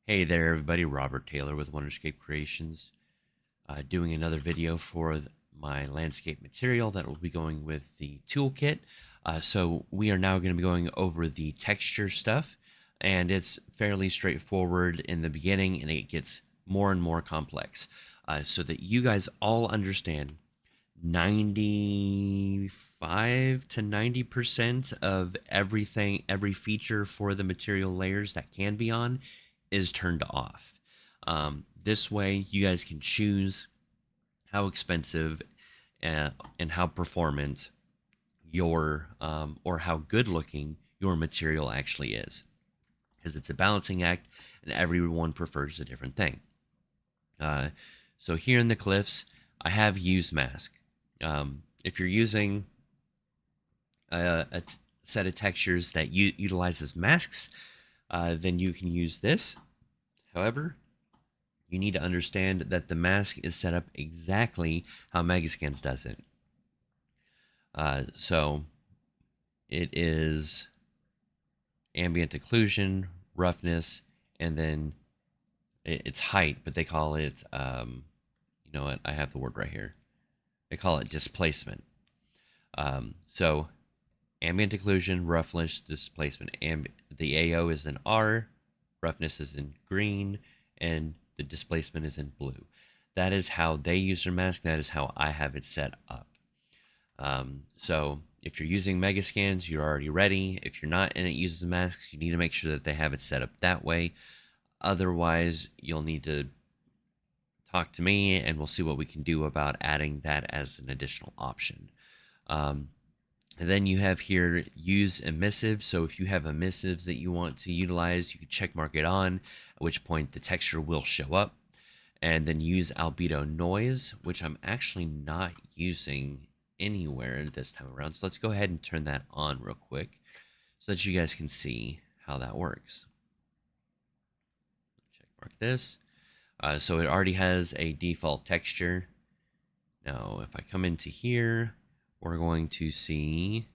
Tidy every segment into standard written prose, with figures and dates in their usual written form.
Hey there, everybody. Robert Taylor with Wonderscape Creations, doing another video for my landscape material that will be going with the toolkit. So we are now going to be going over the texture stuff, and it's fairly straightforward in the beginning, and it gets more and more complex, so that you guys all understand 95 to 90% of everything, every feature for the material layers that can be on is turned off. This way, you guys can choose how expensive and how performant your or how good looking your material actually is, because it's a balancing act and everyone prefers a different thing. Uh, so here in the cliffs, I have used mask. If you're using a set of textures that utilizes masks, then you can use this. However, you need to understand that the mask is set up exactly how Megascans does it. So it is ambient occlusion, roughness, and then it's height, but they call it, you know what, I have the word right here. They call it displacement. So ambient occlusion, roughness, displacement. The AO is in R, roughness is in green, and the displacement is in blue. That is how they use their mask. That is how I have it set up. So if you're using Megascans, you're already ready. If you're not and it uses masks, you need to make sure that they have it set up that way. Otherwise, you'll need to talk to me and we'll see what we can do about adding that as an additional option. Um, and then you have here use emissive. So if you have emissives that you want to utilize, you can check mark it on, at which point the texture will show up. And then use albedo noise, which I'm actually not using anywhere this time around. So let's go ahead and turn that on real quick so that you guys can see how that works. Check mark this. So it already has a default texture. Now, if I come into here, we're going to see,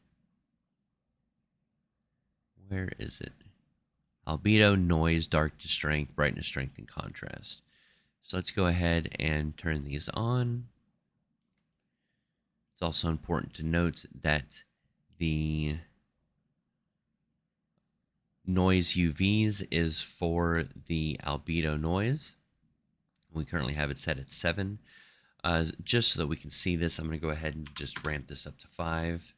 where is it? Albedo, noise, darkness, strength, brightness, strength, and contrast. So let's go ahead and turn these on. It's also important to note that the noise UVs is for the albedo noise. We currently have it set at 7. Just so that we can see this, I'm going to go ahead and just ramp this up to 5.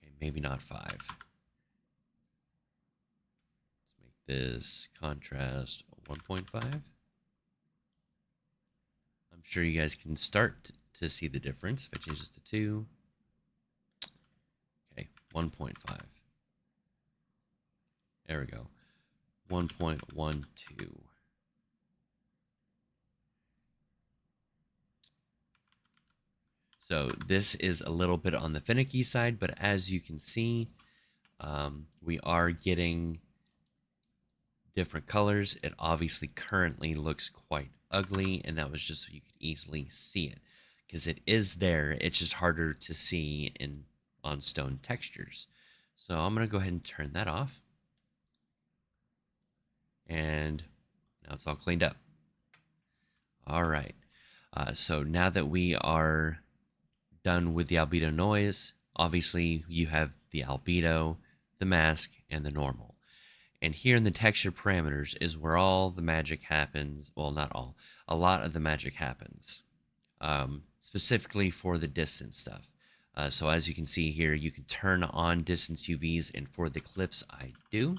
Okay, maybe not 5. Let's make this contrast 1.5. I'm sure you guys can start to see the difference if I change this to 2. Okay, 1.5. There we go. 1.12. So this is a little bit on the finicky side, but as you can see, we are getting different colors. It obviously currently looks quite ugly, and that was just so you could easily see it, because it is there. It's just harder to see on stone textures. So I'm going to go ahead and turn that off. And now it's all cleaned up. All right. So now that we are done with the albedo noise, obviously you have the albedo, the mask, and the normal. And here in the texture parameters is where all the magic happens. Well, not all, a lot of the magic happens, specifically for the distance stuff. So as you can see here, you can turn on distance UVs, and for the cliffs I do.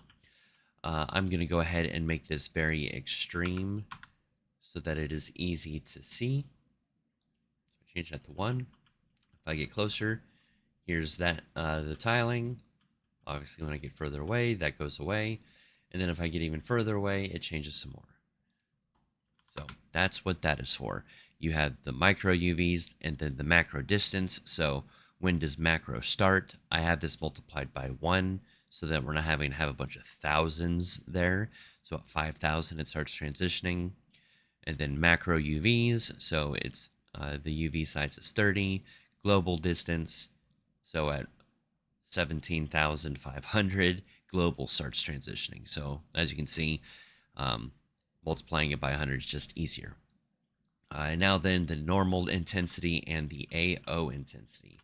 I'm going to go ahead and make this very extreme so that it is easy to see. So change that to 1. If I get closer, here's that the tiling. Obviously, when I get further away, that goes away. And then if I get even further away, it changes some more. So that's what that is for. You have the micro UVs and then the macro distance. So when does macro start? I have this multiplied by 1 so that we're not having to have a bunch of thousands there. So at 5,000, it starts transitioning. And then macro UVs. So it's the UV size is 30. Global distance. So at 17,500, global starts transitioning. So as you can see, um, multiplying it by 100 is just easier. Now then, the normal intensity and the AO intensity.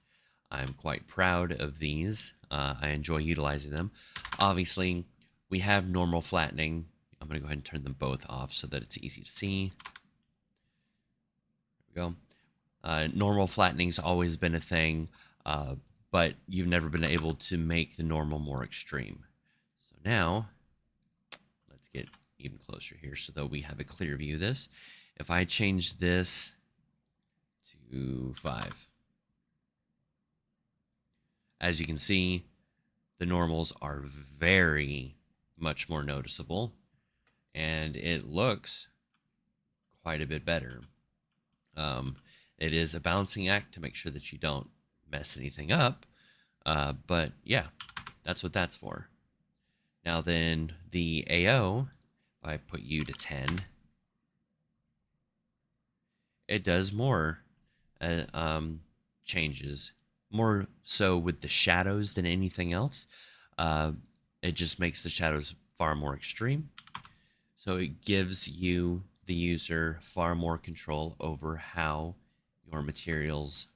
I'm quite proud of these. I enjoy utilizing them. Obviously, we have normal flattening. I'm going to go ahead and turn them both off so that it's easy to see. There we go. Normal flattening's always been a thing, but you've never been able to make the normal more extreme. So now, let's get even closer here so that we have a clear view of this. If I change this to 5, as you can see, the normals are very much more noticeable, and it looks quite a bit better. It is a balancing act to make sure that you don't mess anything up, but yeah, that's what that's for. Now then, the AO, if I put you to 10, it does more changes, more so with the shadows than anything else. It just makes the shadows far more extreme. So it gives you, the user, far more control over how your materials